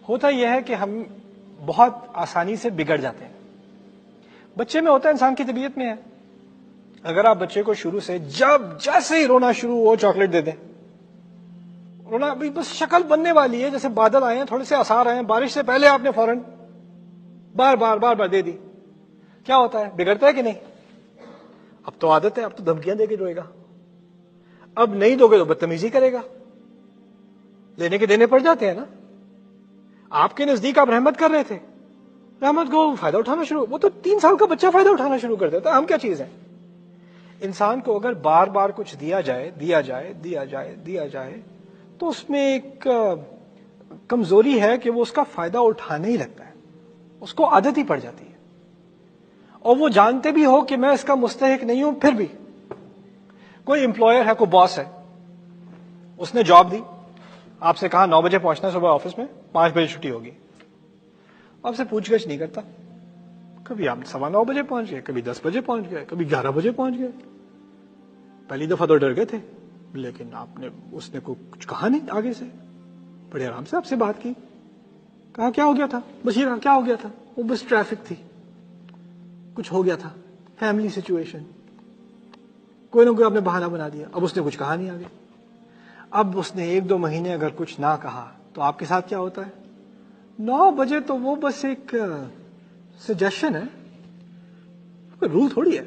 ہوتا یہ ہے کہ ہم بہت آسانی سے بگڑ جاتے ہیں. بچے میں ہوتا ہے, انسان کی طبیعت میں ہے. اگر آپ بچے کو شروع سے جیسے ہی رونا شروع ہو چاکلیٹ دے دیں, رونا ابھی بس شکل بننے والی ہے, جیسے بادل آئے ہیں, تھوڑے سے آثار آئے ہیں, بارش سے پہلے آپ نے فوراً بار بار دے دی, کیا ہوتا ہے؟ بگڑتا ہے کہ نہیں؟ اب تو عادت ہے, اب تو دھمکیاں دے کے روئے گا. اب نہیں دو گے تو بدتمیزی کرے گا. لینے کے دینے پڑ جاتے ہیں نا. آپ کے نزدیک آپ رحمت کر رہے تھے, رحمت کو فائدہ اٹھانا شروع, وہ تو 3 سال کا بچہ فائدہ اٹھانا شروع کر دیتا ہے. ہم کیا چیز ہیں؟ انسان کو اگر بار بار کچھ دیا جائے تو اس میں ایک کمزوری ہے کہ وہ اس کا فائدہ اٹھانے ہی لگتا ہے, اس کو عادت ہی پڑ جاتی ہے. اور وہ جانتے بھی ہو کہ میں اس کا مستحق نہیں ہوں, پھر بھی کوئی امپلائر ہے, کوئی باس ہے, اس نے جاب دی, آپ سے کہا 9 بجے پہنچنا صبح آفس میں, 5 بجے چھٹی ہوگی. آپ سے پوچھ گچھ نہیں کرتا. کبھی آپ 9:15 بجے پہنچ گئے, کبھی 10 بجے پہنچ گئے, کبھی 11 بجے پہنچ گئے. پہلی دفعہ تو ڈر گئے تھے, لیکن اس نے کچھ کہا نہیں آگے سے, بڑے آرام سے آپ سے بات کی. کہا کیا ہو گیا تھا؟ بس یہ کہا کیا ہو گیا تھا؟ وہ بس ٹریفک تھی, کچھ ہو گیا تھا, فیملی سچویشن, کوئی نہ کوئی آپ نے بہانہ بنا دیا. اب اس نے کچھ کہا نہیں آگے. اب اس نے 1-2 مہینے اگر کچھ نہ کہا تو آپ کے ساتھ کیا ہوتا ہے؟ 9 بجے تو وہ بس ایک سجیشن ہے, کوئی رول تھوڑی ہے.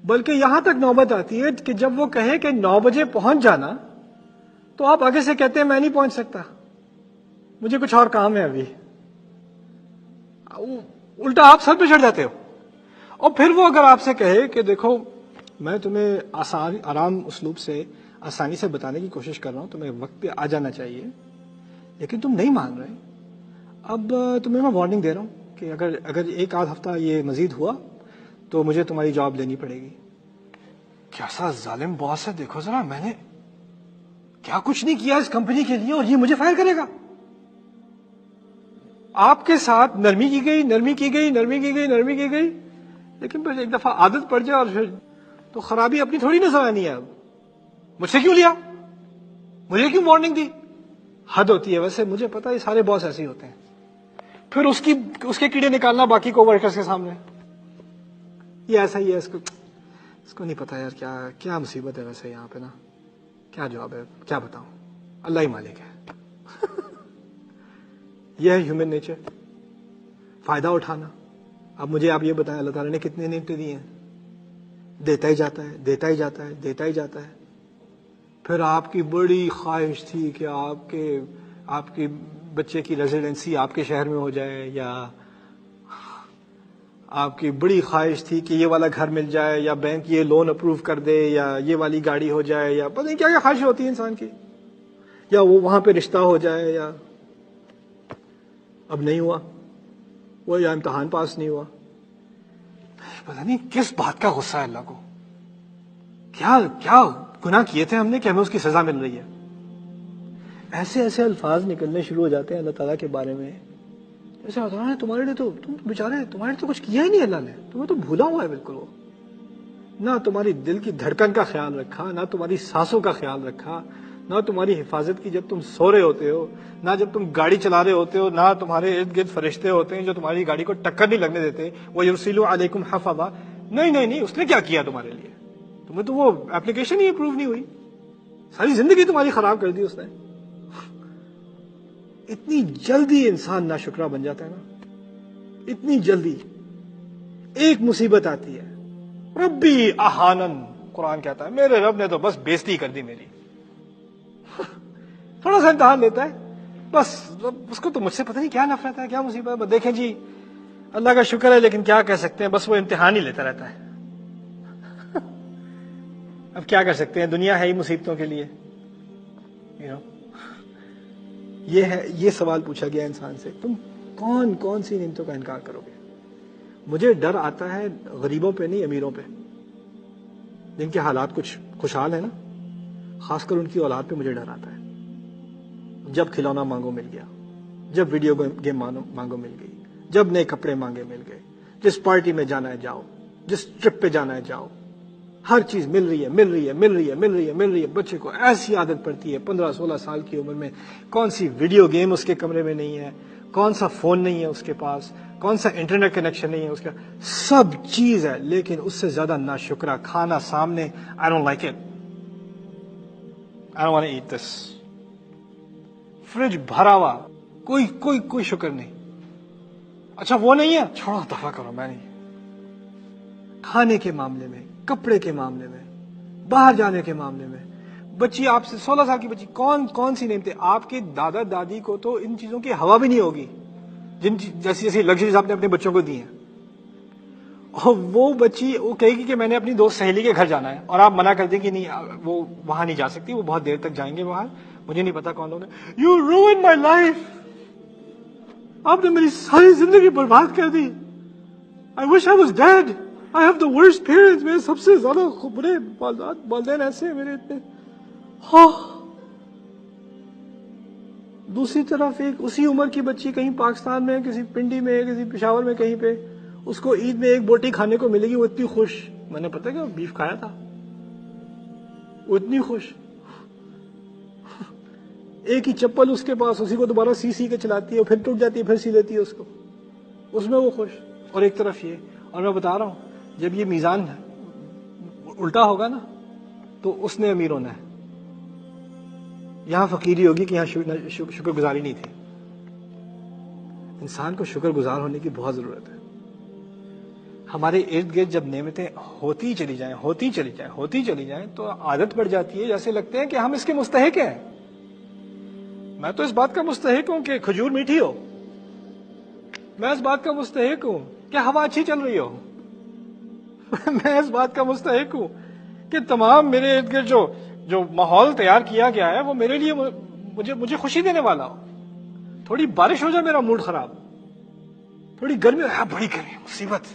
بلکہ یہاں تک نوبت آتی ہے کہ جب وہ کہے کہ 9 بجے پہنچ جانا, تو آپ آگے سے کہتے ہیں میں نہیں پہنچ سکتا, مجھے کچھ اور کام ہے ابھی. الٹا آپ سر پہ چڑھ جاتے ہو. اور پھر وہ اگر آپ سے کہے کہ دیکھو میں تمہیں آرام اسلوب سے آسانی سے بتانے کی کوشش کر رہا ہوں, تمہیں وقت پہ آ جانا چاہیے, لیکن تم نہیں مان رہے, اب تمہیں میں وارننگ دے رہا ہوں کہ اگر 1-8 ہفتہ یہ مزید ہوا تو مجھے تمہاری جاب لینی پڑے گی. کیسا ظالم باس ہے, دیکھو ذرا, میں نے کیا کچھ نہیں کیا اس کمپنی کے لیے اور یہ مجھے فائر کرے گا. آپ کے ساتھ نرمی کی گئی, لیکن پھر ایک دفعہ عادت پڑ جائے اور پھر تو خرابی اپنی تھوڑی نظر آنی ہے. اب مجھ سے کیوں لیا, مجھے کیوں وارننگ دی؟ حد ہوتی ہے. ویسے مجھے پتا ہے سارے باس ایسے ہی ہوتے ہیں. پھر اس کے کیڑے نکالنا باقی کو ورکرز کے سامنے, یہ ایسا ہی ہے, اس کو نہیں پتا یار کیا مصیبت ہے. ویسے یہاں پہ نا کیا جواب ہے, کیا بتاؤں, اللہ ہی مالک ہے. یہ ہے ہیومن نیچر, فائدہ اٹھانا. اب مجھے آپ یہ بتائیں, اللہ تعالیٰ نے کتنے نعمتیں دی ہیں؟ دیتا ہی جاتا ہے. پھر آپ کی بڑی خواہش تھی کہ آپ کے بچے کی ریزیڈنسی آپ کے شہر میں ہو جائے, یا آپ کی بڑی خواہش تھی کہ یہ والا گھر مل جائے, یا بینک یہ لون اپروو کر دے, یا یہ والی گاڑی ہو جائے, یا پتہ نہیں کیا خواہش ہوتی ہے انسان کی, یا وہ وہاں پہ رشتہ ہو جائے, یا اب نہیں ہوا وہ, یا امتحان پاس نہیں ہوا. پتہ نہیں کس بات کا غصہ ہے اللہ کو, کیا گناہ کیے تھے ہم نے کہ ہمیں اس کی سزا مل رہی ہے. ایسے الفاظ نکلنے شروع ہو جاتے ہیں اللہ تعالیٰ کے بارے میں, جیسے ہوتا ہے تمہارے لیے تو تم بیچارے, تمہارے لیے تو کچھ کیا ہی نہیں اللہ نے, تمہیں تو بھولا ہوا ہے بالکل. وہ نہ تمہاری دل کی دھڑکن کا خیال رکھا, نہ تمہاری سانسوں کا خیال رکھا, نہ تمہاری حفاظت کی جب تم سو رہے ہوتے ہو, نہ جب تم گاڑی چلا رہے ہوتے ہو, نہ تمہارے ارد گرد فرشتے ہوتے ہیں جو تمہاری گاڑی کو ٹکر نہیں لگنے دیتے. وہ یرسلوا علیکم حفظا, نہیں, اس نے کیا کیا تمہارے لیے؟ تمہیں تو وہ اپلیکیشن ہی اپروو نہیں ہوئی, ساری زندگی تمہاری خراب کر دی اس نے. اتنی جلدی انسان ناشکرا بن جاتا ہے نا, اتنی جلدی. ایک مصیبت آتی ہے, ربی احانن, قرآن کہتا ہے میرے رب نے تو بس بےزتی کر دی میری. تھوڑا سا امتحان لیتا ہے بس, اس کو تو مجھ سے پتہ نہیں کیا نفرت ہے, کیا مصیبت ہے. دیکھیں جی اللہ کا شکر ہے, لیکن کیا کہہ سکتے ہیں, بس وہ امتحان ہی لیتا رہتا ہے. اب کیا کر سکتے ہیں, دنیا ہے ہی مصیبتوں کے لیے. یہ سوال پوچھا گیا انسان سے, تم کون سی نعمتوں کا انکار کرو گے؟ مجھے ڈر آتا ہے غریبوں پہ نہیں, امیروں پہ, جن کے حالات کچھ خوشحال ہیں نا, خاص کر ان کی اولاد پہ مجھے ڈر آتا ہے. جب کھلونا مانگو مل گیا, جب ویڈیو گیم مانگو مل گئی, جب نئے کپڑے مانگے مل گئے, جس پارٹی میں جانا ہے جاؤ, جس ٹرپ پہ جانا ہے جاؤ, ہر چیز مل رہی ہے. بچے کو ایسی عادت پڑتی ہے 15-16 سال کی عمر میں. کون سی ویڈیو گیم اس کے کمرے میں نہیں ہے, کون سا فون نہیں ہے اس کے پاس, کون سا انٹرنیٹ کنیکشن نہیں ہے اس کا, سب چیز ہے, لیکن اس سے زیادہ ناشکرا. کھانا سامنے, I don't like it, I don't want to eat this. Fridge بھرا ہوا, کوئی شکر نہیں. اچھا وہ نہیں ہے, چھوڑو دفع کرو, میں نہیں. کھانے کے معاملے میں, کپڑے کے معاملے میں, باہر جانے کے معاملے میں, بچی آپ سے 16 سال کی بچی کون سی نعمتیں. آپ کے دادا دادی کو تو ان چیزوں کی ہوا بھی نہیں ہوگی جیسی لگژریز آپ نے اپنے بچوں کو دی ہیں. اور وہ بچی وہ کہے گی کہ میں نے اپنی دوست سہیلی کے گھر جانا ہے, اور آپ منع کر دیں کہ نہیں وہ وہاں نہیں جا سکتی, وہ بہت دیر تک جائیں گے باہر, مجھے نہیں پتا کون لوگ ہیں. یو روئن مائی لائف, آپ نے میری ساری زندگی برباد کر دی. I wish I was dead. I have the worst parents. میرے سب سے زیادہ برے والدین ایسے میرے اتنے. دوسری طرف ایک اسی عمر کی بچی کہیں پاکستان میں, کسی پنڈی میں, کسی پشاور میں کہیں پہ, اس کو عید میں ایک بوٹی کھانے کو ملے گی, وہ اتنی خوش. میں نے پتا کہ بیف کھایا تھا, وہ اتنی خوش. ایک ہی چپل اس کے پاس, اسی کو دوبارہ سی کے چلاتی ہے, پھر ٹوٹ جاتی ہے, پھر سی لیتی ہے اس کو, اس میں وہ خوش. اور ایک طرف یہ, اور میں بتا رہا ہوں جب یہ میزان الٹا ہوگا نا تو اس نے امیر ہونا ہے. یہاں فقیری ہوگی کہ یہاں شکر گزاری نہیں تھی. انسان کو شکر گزار ہونے کی بہت ضرورت ہے. ہمارے ارد گرد جب نعمتیں ہوتی چلی جائیں تو عادت پڑ جاتی ہے, جیسے لگتے ہیں کہ ہم اس کے مستحق ہیں. میں تو اس بات کا مستحق ہوں کہ کھجور میٹھی ہو, میں اس بات کا مستحق ہوں کہ ہوا اچھی چل رہی ہو, میں اس بات کا مستحق ہوں کہ تمام میرے ارد گرد جو ماحول تیار کیا گیا ہے وہ میرے لیے مجھے خوشی دینے والا ہو. تھوڑی بارش ہو جائے میرا موڈ خراب, تھوڑی گرمی ہو, بڑی گرمی, مصیبت.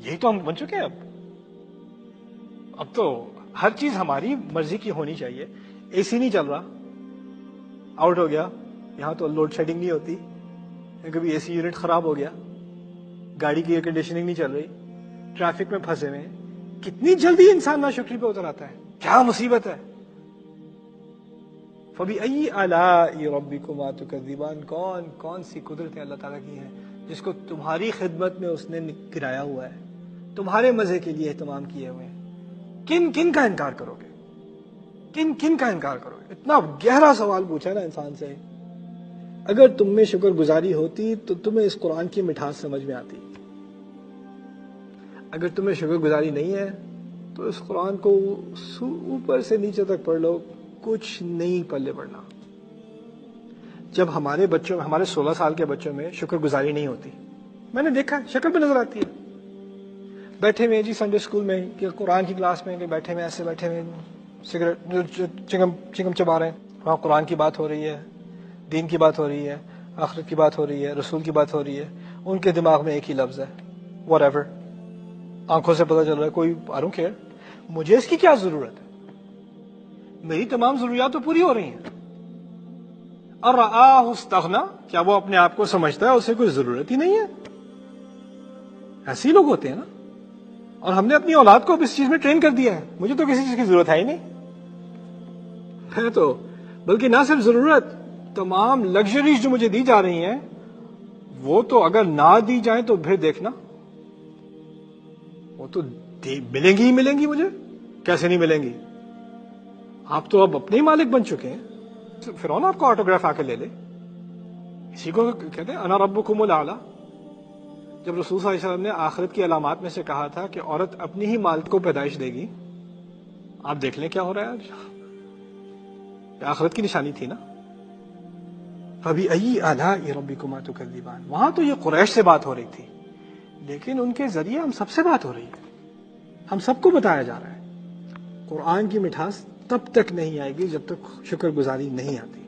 یہی تو ہم بن چکے ہیں اب تو ہر چیز ہماری مرضی کی ہونی چاہیے. اے سی نہیں چل رہا, آؤٹ ہو گیا. یہاں تو لوڈ شیڈنگ نہیں ہوتی, کبھی اے سی یونٹ خراب ہو گیا, گاڑی کی ایئر کنڈیشننگ نہیں چل رہی, ٹریفک میں پھنسے ہوئے, کتنی جلدی انسان ناشکری پہ اتر آتا ہے. کیا مصیبت ہے. فَبِأَيِّ آلَاءِ رَبِّكُمَا تُكَذِّبَانِ, کون سی قدرتیں اللہ تعالیٰ کی ہیں جس کو تمہاری خدمت میں اس نے گرایا ہوا ہے, تمہارے مزے کے لیے اہتمام کیے ہوئے ہیں. کن کا انکار کرو گے, کن کا انکار کرو گے. اتنا گہرا سوال پوچھا نا انسان سے. اگر تم میں شکر گزاری ہوتی تو تمہیں اس قرآن کی مٹھاس سمجھ میں آتی. اگر تمہیں شکر گزاری نہیں ہے تو اس قرآن کو اوپر سے نیچے تک پڑھ لو, کچھ نہیں پلے پڑنا. جب ہمارے 16 سال کے بچوں میں شکر گزاری نہیں ہوتی, میں نے دیکھا شکل پہ نظر آتی ہے. بیٹھے ہوئے جی سنڈے اسکول میں کہ قرآن کی کلاس میں کہ بیٹھے ہوئے سگریٹ چنگم چبا رہے ہیں, وہاں قرآن کی بات ہو رہی ہے, دین کی بات ہو رہی ہے, آخرت کی بات ہو رہی ہے, رسول کی بات ہو رہی ہے. ان کے دماغ میں ایک ہی لفظ ہے, واٹ ایور. آنکھوں سے پتہ چل رہا ہے کوئی I don't care, مجھے اس کی کیا ضرورت ہے, میری تمام ضروریات تو پوری ہو رہی ہیں. اور استغنا, کیا وہ اپنے آپ کو سمجھتا ہے اسے کوئی ضرورت ہی نہیں ہے. ایسے ہی لوگ ہوتے ہیں نا, اور ہم نے اپنی اولاد کو اس چیز میں ٹرین کر دیا ہے, مجھے تو کسی چیز کی ضرورت ہے ہی نہیں. ہے تو بلکہ نہ صرف ضرورت, تمام لگژریز جو مجھے دی جا رہی ہیں وہ تو اگر نہ دی جائیں تو پھر دیکھنا, وہ تو ملیں گی مجھے. کیسے نہیں ملیں گی, آپ تو اب اپنے ہی مالک بن چکے ہیں. فرعون آپ کو آٹوگراف آ کے لے لے. اسی کو کہتے ہیں انا ربکم الاعلی. جب رسول صلی اللہ علیہ وسلم نے آخرت کی علامات میں سے کہا تھا کہ عورت اپنی ہی مالک کو پیدائش دے گی, آپ دیکھ لیں کیا ہو رہا ہے آج. آخرت کی نشانی تھی نا. فَبِأَيِّ آلَاءِ رَبِّكُمَا تُكَذِّبَانِ, وہاں تو یہ قریش سے بات ہو رہی تھی, لیکن ان کے ذریعے ہم سب سے بات ہو رہی ہے. ہم سب کو بتایا جا رہا ہے قرآن کی مٹھاس تب تک نہیں آئے گی جب تک شکر گزاری نہیں آتی.